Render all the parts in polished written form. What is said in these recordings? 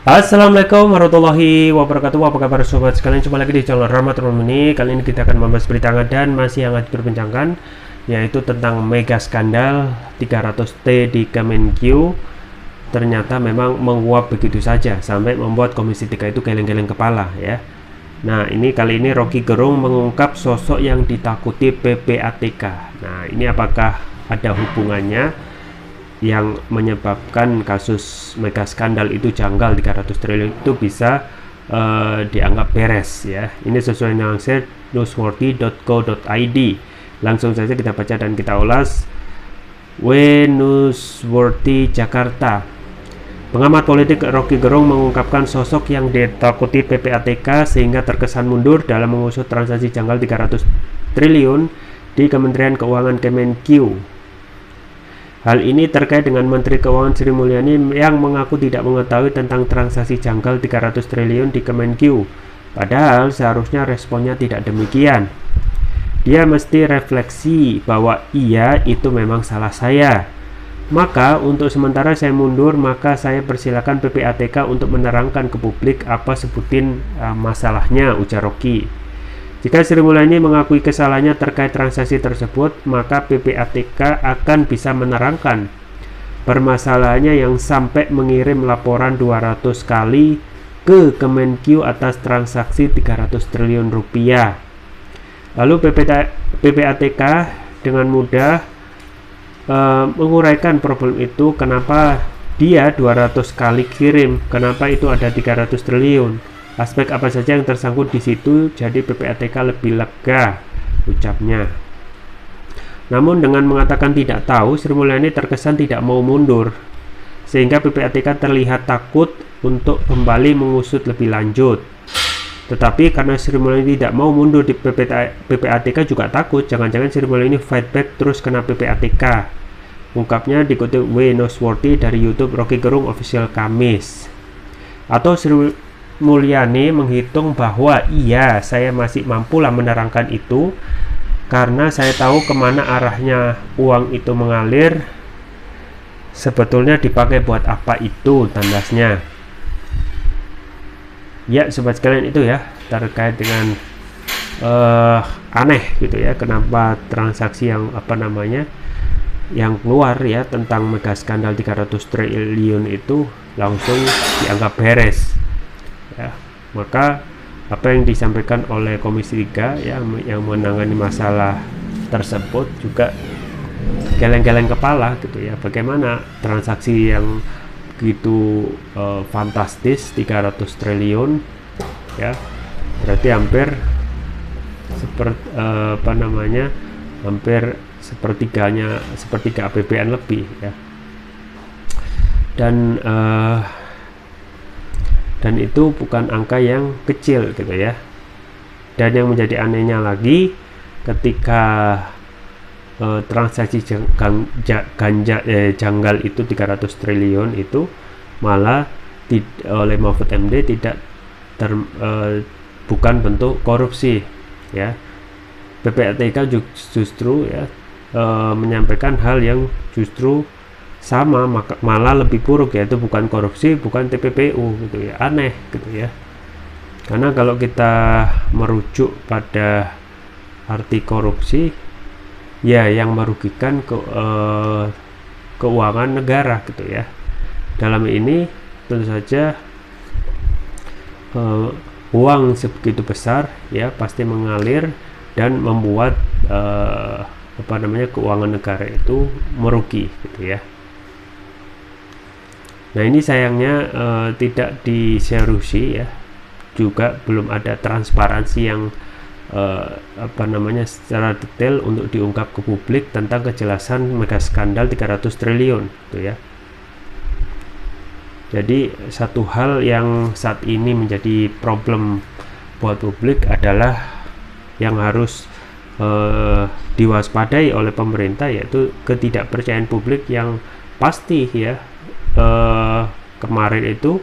Assalamualaikum warahmatullahi wabarakatuh. Apa kabar sobat sekalian? Jumpa lagi di channel Rahmatul ini. Kali ini kita akan membahas berita hangat dan masih hangat diperbincangkan, yaitu tentang mega skandal 300T di Kemenkyu. Ternyata memang menguap begitu saja sampai membuat Komisi 3 itu geleng-geleng kepala ya. Nah, kali ini Rocky Gerung mengungkap sosok yang ditakuti PPATK. Nah, ini apakah ada hubungannya yang menyebabkan kasus mega skandal itu janggal 300 triliun itu bisa dianggap beres ya. Ini sesuai dengan newsworthy.co.id. Langsung saja kita baca dan kita ulas. Newsworthy Jakarta. Pengamat politik Rocky Gerung mengungkapkan sosok yang ditakuti PPATK sehingga terkesan mundur dalam mengusut transaksi janggal 300 triliun di Kementerian Keuangan Kemenkyu. Hal ini terkait dengan Menteri Keuangan Sri Mulyani yang mengaku tidak mengetahui tentang transaksi janggal 300 triliun di Kemenkyu. Padahal seharusnya responnya tidak demikian. Dia mesti refleksi bahwa iya, itu memang salah saya. Maka untuk sementara saya mundur, maka saya persilakan PPATK untuk menerangkan ke publik apa sebutin masalahnya, ujar Rocky. Jika Sri Mulyani mengakui kesalahannya terkait transaksi tersebut, maka PPATK akan bisa menerangkan permasalahannya yang sampai mengirim laporan 200 kali ke Kemenkyu atas transaksi 300 triliun rupiah. Lalu PPATK dengan mudah menguraikan problem itu, kenapa dia 200 kali kirim, kenapa itu ada 300 triliun. Aspek apa saja yang tersangkut di situ, jadi PPATK lebih lega, ucapnya. Namun dengan mengatakan tidak tahu, Sri Mulyani terkesan tidak mau mundur, sehingga PPATK terlihat takut untuk kembali mengusut lebih lanjut. Tetapi karena Sri Mulyani tidak mau mundur di PPATK juga takut, jangan-jangan Sri Mulyani fight back terus kena PPATK. Ungkapnya dikutip Newsworthy dari YouTube Rocky Gerung Official Kamis. Atau Sri Mulyani menghitung bahwa iya, saya masih mampulah menerangkan itu karena saya tahu kemana arahnya uang itu mengalir, sebetulnya dipakai buat apa itu, tandasnya. Ya sobat sekalian, itu ya terkait dengan aneh gitu ya, kenapa transaksi yang yang keluar ya tentang mega skandal 300 triliun itu langsung dianggap beres ya. Maka apa yang disampaikan oleh Komisi 3 ya yang menangani masalah tersebut juga geleng-geleng kepala gitu ya, bagaimana transaksi yang begitu fantastis 300 triliun ya, berarti hampir hampir sepertiga APBN lebih ya, dan itu bukan angka yang kecil gitu ya. Dan yang menjadi anehnya lagi, ketika transaksi janggal itu 300 triliun itu malah oleh Mahfud MD tidak bukan bentuk korupsi ya. PPATK justru ya menyampaikan hal yang justru sama, malah lebih buruk, yaitu bukan korupsi, bukan TPPU gitu ya. Aneh gitu ya, karena kalau kita merujuk pada arti korupsi ya yang merugikan keuangan negara gitu ya. Dalam ini tentu saja uang sebegitu besar ya pasti mengalir dan membuat keuangan negara itu merugi gitu ya. Nah ini sayangnya tidak diserusi ya, juga belum ada transparansi yang secara detail untuk diungkap ke publik tentang kejelasan mega skandal 300 triliun gitu ya. Jadi satu hal yang saat ini menjadi problem buat publik adalah yang harus diwaspadai oleh pemerintah, yaitu ketidakpercayaan publik yang pasti ya. Kemarin itu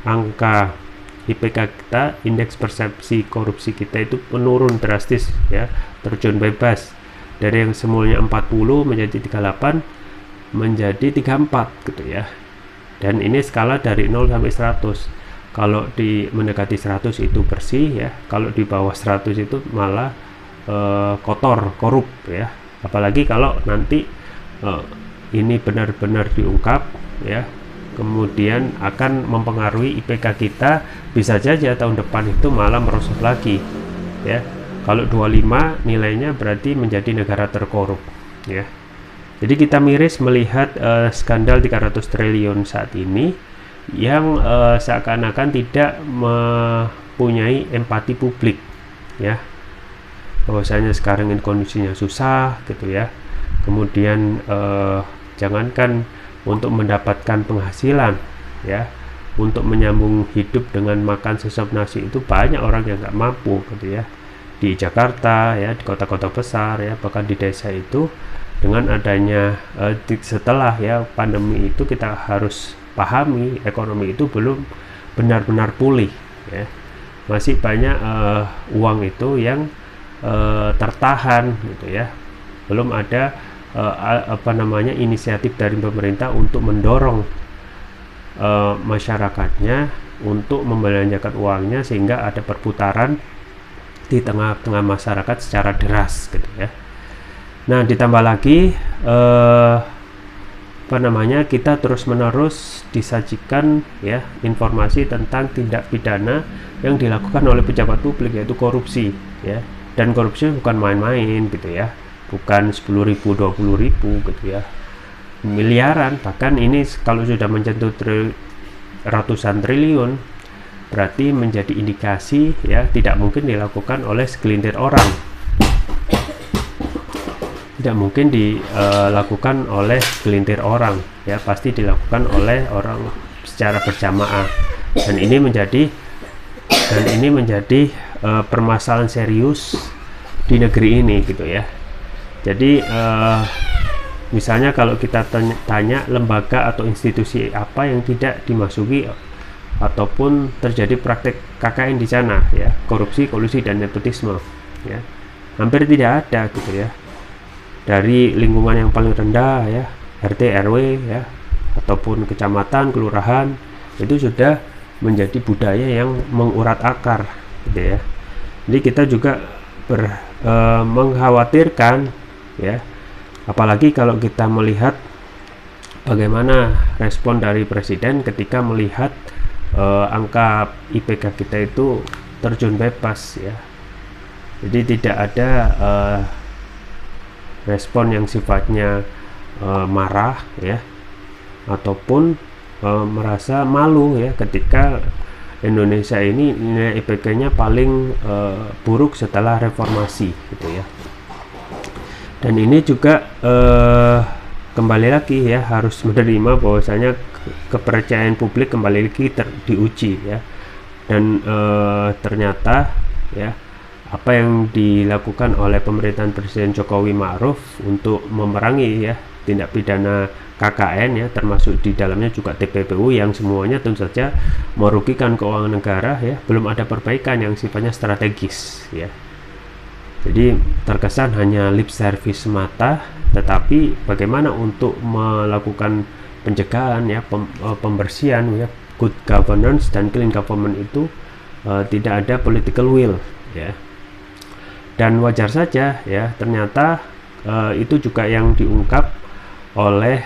angka IPK kita, indeks persepsi korupsi kita itu menurun drastis ya, terjun bebas dari yang semulanya 40 menjadi 38 menjadi 34 gitu ya. dan ini skala dari 0 sampai 100. Kalau di mendekati 100 itu bersih ya, kalau di bawah 100 itu malah kotor, korup ya. Apalagi kalau nanti ini benar-benar diungkap ya, kemudian akan mempengaruhi IPK kita, bisa saja tahun depan itu malah merosot lagi ya. Kalau 25 nilainya berarti menjadi negara terkorup ya. Jadi kita miris melihat skandal 300 triliun saat ini yang seakan-akan tidak mempunyai empati publik ya, bahwasanya sekarang ini kondisinya susah gitu ya. Kemudian jangankan untuk mendapatkan penghasilan ya, untuk menyambung hidup dengan makan sesop nasi itu banyak orang yang nggak mampu gitu ya, di Jakarta ya, di kota-kota besar ya, bahkan di desa itu. Dengan adanya setelah ya pandemi itu, kita harus pahami ekonomi itu belum benar-benar pulih ya. Masih banyak uang itu yang tertahan gitu ya. Belum ada inisiatif dari pemerintah untuk mendorong masyarakatnya untuk membelanjakan uangnya sehingga ada perputaran di tengah-tengah masyarakat secara deras gitu ya. Nah, ditambah lagi kita terus-menerus disajikan ya informasi tentang tindak pidana yang dilakukan oleh pejabat publik, yaitu korupsi ya. Dan korupsi bukan main-main gitu ya, bukan 10.000 20.000 gitu ya, miliaran. Bahkan ini kalau sudah menyentuh ratusan triliun, berarti menjadi indikasi ya tidak mungkin dilakukan oleh segelintir orang, tidak mungkin dilakukan oleh segelintir orang ya, pasti dilakukan oleh orang secara berjamaah. Dan ini menjadi permasalahan serius di negeri ini gitu ya. Jadi misalnya kalau kita tanya lembaga atau institusi apa yang tidak dimasuki ataupun terjadi praktek KKN di sana ya, korupsi, kolusi dan nepotisme ya, hampir tidak ada gitu ya. Dari lingkungan yang paling rendah ya, RT RW ya, ataupun kecamatan, kelurahan, itu sudah menjadi budaya yang mengurat akar gitu ya. Jadi kita juga mengkhawatirkan ya, apalagi kalau kita melihat bagaimana respon dari presiden ketika melihat angka IPK kita itu terjun bebas ya. Jadi tidak ada respon yang sifatnya marah ya, ataupun merasa malu ya ketika Indonesia ini nilai IPK-nya paling buruk setelah reformasi gitu ya. Dan ini juga kembali lagi ya, harus menerima bahwasanya kepercayaan publik kembali lagi diuji ya. Dan ternyata ya, apa yang dilakukan oleh pemerintahan Presiden Jokowi Ma'ruf untuk memerangi ya tindak pidana KKN ya, termasuk di dalamnya juga TPPU yang semuanya tentu saja merugikan keuangan negara ya, belum ada perbaikan yang sifatnya strategis ya. Jadi terkesan hanya lip service semata, tetapi bagaimana untuk melakukan pencegahan ya, pembersihan ya, good governance dan clean government itu tidak ada political will ya. Dan wajar saja ya, ternyata itu juga yang diungkap oleh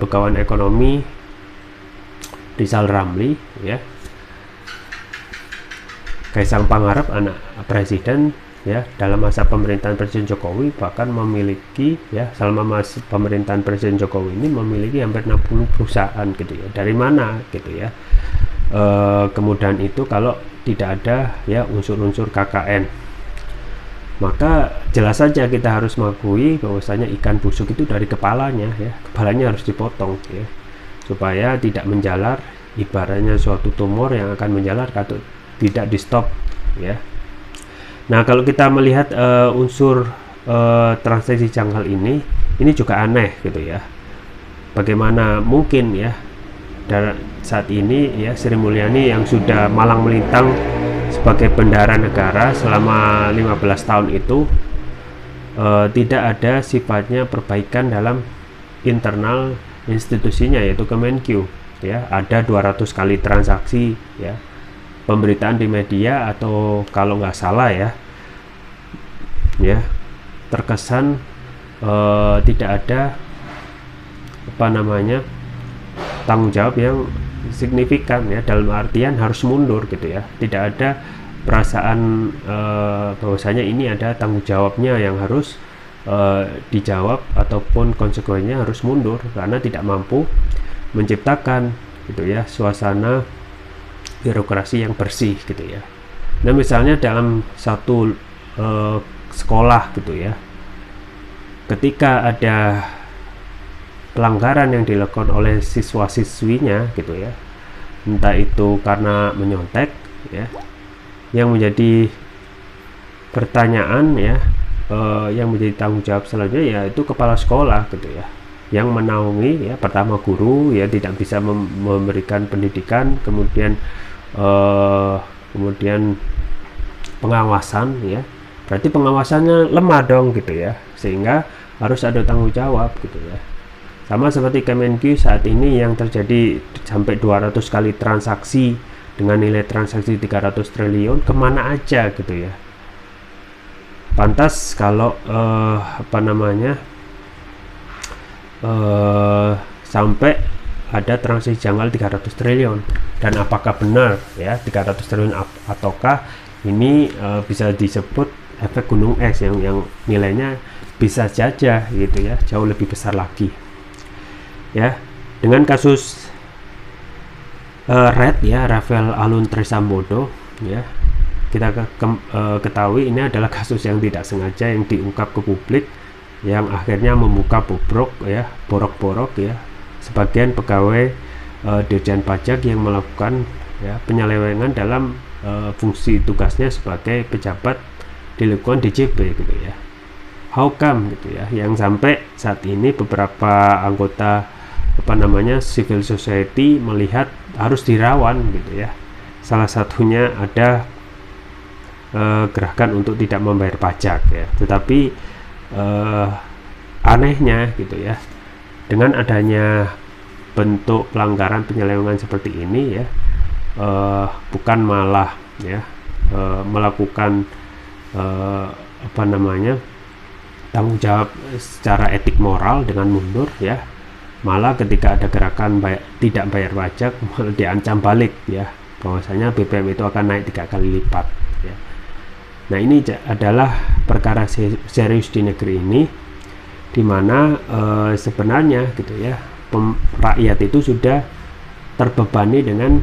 Begawan Ekonomi Rizal Ramli ya. Kaisang Pangarep, anak presiden ya, dalam masa pemerintahan Presiden Jokowi bahkan memiliki ya, selama masa pemerintahan Presiden Jokowi ini memiliki hampir 60 perusahaan gitu ya. Dari mana gitu ya? Kemudian itu kalau tidak ada ya unsur-unsur KKN, maka jelas saja kita harus mengakui bahwasanya ikan busuk itu dari kepalanya ya, kepalanya harus dipotong ya, supaya tidak menjalar. Ibaratnya suatu tumor yang akan menjalar kalau tidak di stop ya. Nah, kalau kita melihat unsur transaksi janggal ini juga aneh gitu ya. Bagaimana mungkin ya saat ini ya Sri Mulyani yang sudah malang melintang sebagai bendahara negara selama 15 tahun itu tidak ada sifatnya perbaikan dalam internal institusinya, yaitu Kemenkyu ya ada 200 kali transaksi ya, pemberitaan di media, atau kalau nggak salah ya terkesan tidak ada tanggung jawab yang signifikan ya, dalam artian harus mundur gitu ya, tidak ada perasaan bahwasanya ini ada tanggung jawabnya yang harus dijawab ataupun konsekuensinya harus mundur karena tidak mampu menciptakan gitu ya suasana birokrasi yang bersih gitu ya. Nah misalnya dalam satu sekolah gitu ya, ketika ada pelanggaran yang dilakukan oleh siswa-siswinya gitu ya, entah itu karena menyontek ya, yang menjadi pertanyaan ya, yang menjadi tanggung jawab selanjutnya yaitu kepala sekolah gitu ya, yang menaungi ya, pertama guru ya tidak bisa memberikan pendidikan, kemudian pengawasan ya, berarti pengawasannya lemah dong gitu ya, sehingga harus ada tanggung jawab gitu ya. Sama seperti Kemenq saat ini yang terjadi sampai 200 kali transaksi dengan nilai transaksi 300 triliun, kemana aja gitu ya. Pantas kalau sampai ada transaksi janggal 300 triliun, dan apakah benar ya 300 triliun ataukah ini bisa disebut efek gunung es yang nilainya bisa saja gitu ya jauh lebih besar lagi ya. Dengan kasus Red ya, Rafael Alun Trisambodo ya, kita ketahui ini adalah kasus yang tidak sengaja yang diungkap ke publik, yang akhirnya membuka borok-borok ya sebagian pegawai Dirjen Pajak yang melakukan ya penyelewengan dalam fungsi tugasnya sebagai pejabat di lingkungan DJP gitu ya. How come gitu ya, yang sampai saat ini beberapa anggota civil society melihat harus dirawan gitu ya. Salah satunya ada gerakan untuk tidak membayar pajak ya, tetapi anehnya gitu ya, dengan adanya bentuk pelanggaran penyelewengan seperti ini ya, bukan malah ya melakukan tanggung jawab secara etik moral dengan mundur ya, malah ketika ada gerakan tidak bayar pajak malah diancam balik ya, bahwasanya BBM itu akan naik 3 kali lipat ya. Nah ini adalah perkara serius di negeri ini, dimana sebenarnya gitu ya rakyat itu sudah terbebani dengan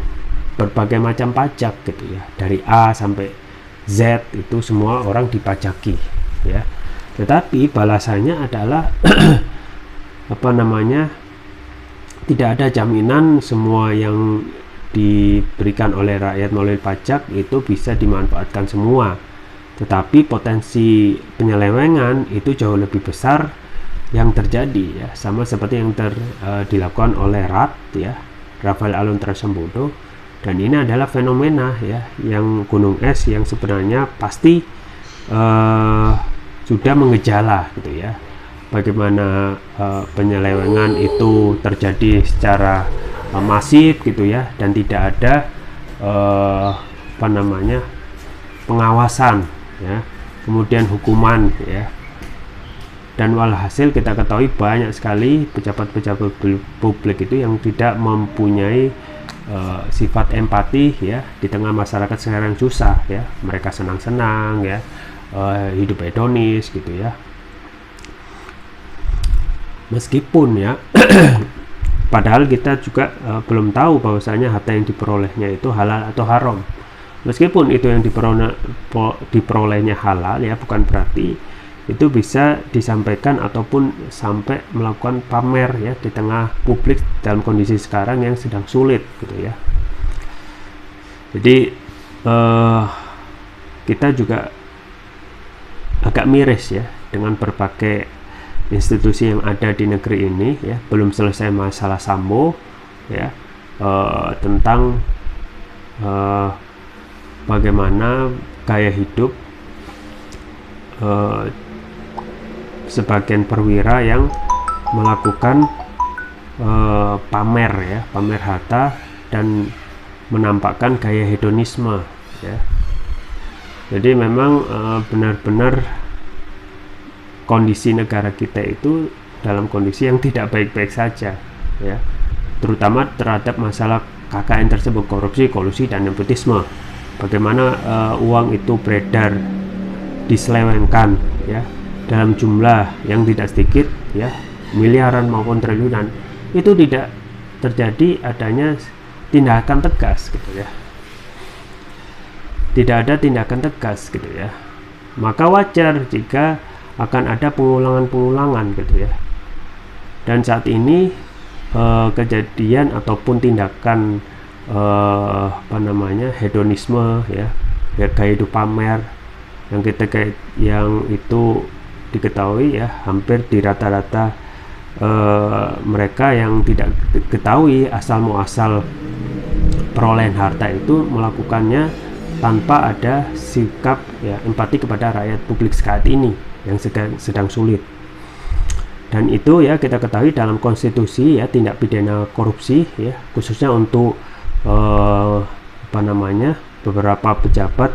berbagai macam pajak gitu ya, dari A sampai Z itu semua orang dipajaki ya, tetapi balasannya adalah tidak ada jaminan semua yang diberikan oleh rakyat melalui pajak itu bisa dimanfaatkan semua, tetapi potensi penyelewengan itu jauh lebih besar yang terjadi ya, sama seperti yang dilakukan oleh Rafael Alun Trisambodo. Dan ini adalah fenomena ya yang gunung es yang sebenarnya pasti sudah mengejala gitu ya, bagaimana penyelewengan itu terjadi secara masif gitu ya, dan tidak ada pengawasan ya, kemudian hukuman ya. Dan walhasil kita ketahui banyak sekali pejabat-pejabat publik itu yang tidak mempunyai sifat empati ya di tengah masyarakat sekarang susah ya, mereka senang-senang ya, hidup hedonis gitu ya, meskipun ya padahal kita juga belum tahu bahwasanya harta yang diperolehnya itu halal atau haram. Meskipun itu yang diperolehnya halal ya, bukan berarti itu bisa disampaikan ataupun sampai melakukan pamer ya di tengah publik dalam kondisi sekarang yang sedang sulit gitu ya. Jadi kita juga agak miris ya dengan berbagai institusi yang ada di negeri ini ya, belum selesai masalah Sambo ya, tentang bagaimana gaya hidup sebagian perwira yang melakukan pamer ya, pamer harta dan menampakkan gaya hedonisme ya. Jadi memang benar-benar kondisi negara kita itu dalam kondisi yang tidak baik-baik saja ya, terutama terhadap masalah KKN tersebut, korupsi, kolusi, dan nepotisme. Bagaimana uang itu beredar, diselewengkan ya dalam jumlah yang tidak sedikit ya, miliaran maupun triliunan. Itu tidak terjadi adanya tindakan tegas gitu ya, tidak ada tindakan tegas gitu ya. Maka wajar jika akan ada pengulangan-pengulangan gitu ya. Dan saat ini kejadian ataupun tindakan hedonisme ya, gaya hidup pamer yang itu diketahui ya, hampir di rata-rata mereka yang tidak ketahui asal muasal perolehan harta itu melakukannya tanpa ada sikap ya, empati kepada rakyat publik saat ini yang sedang sulit. Dan itu ya kita ketahui dalam konstitusi ya, tindak pidana korupsi ya, khususnya untuk beberapa pejabat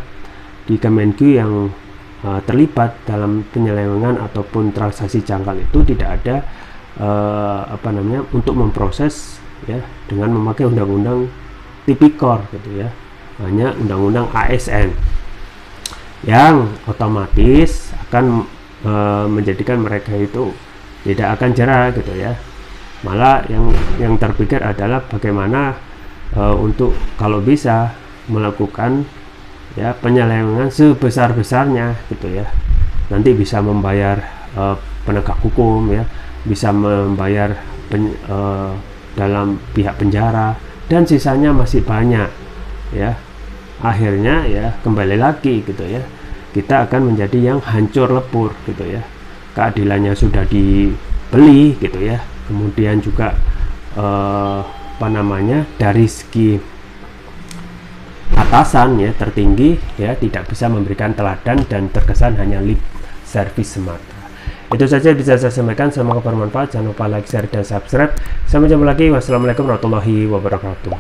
di Kemenku yang terlibat dalam penyelewengan ataupun transaksi janggal itu tidak ada untuk memproses ya dengan memakai undang-undang tipikor gitu ya, hanya undang-undang ASN yang otomatis akan menjadikan mereka itu tidak akan jerah gitu ya. Malah yang terpikir adalah bagaimana untuk kalau bisa melakukan ya penyelewengan sebesar-besarnya gitu ya, nanti bisa membayar penegak hukum ya, bisa membayar dalam pihak penjara, dan sisanya masih banyak ya. Akhirnya ya kembali lagi gitu ya, kita akan menjadi yang hancur lebur gitu ya. Keadilannya sudah dibeli gitu ya, kemudian juga dari segi atasan ya, tertinggi ya, tidak bisa memberikan teladan dan terkesan hanya lip service semata. Itu saja bisa saya sampaikan, semoga bermanfaat. Jangan lupa like, share, dan subscribe. Sampai jumpa lagi. Wassalamualaikum warahmatullahi wabarakatuh.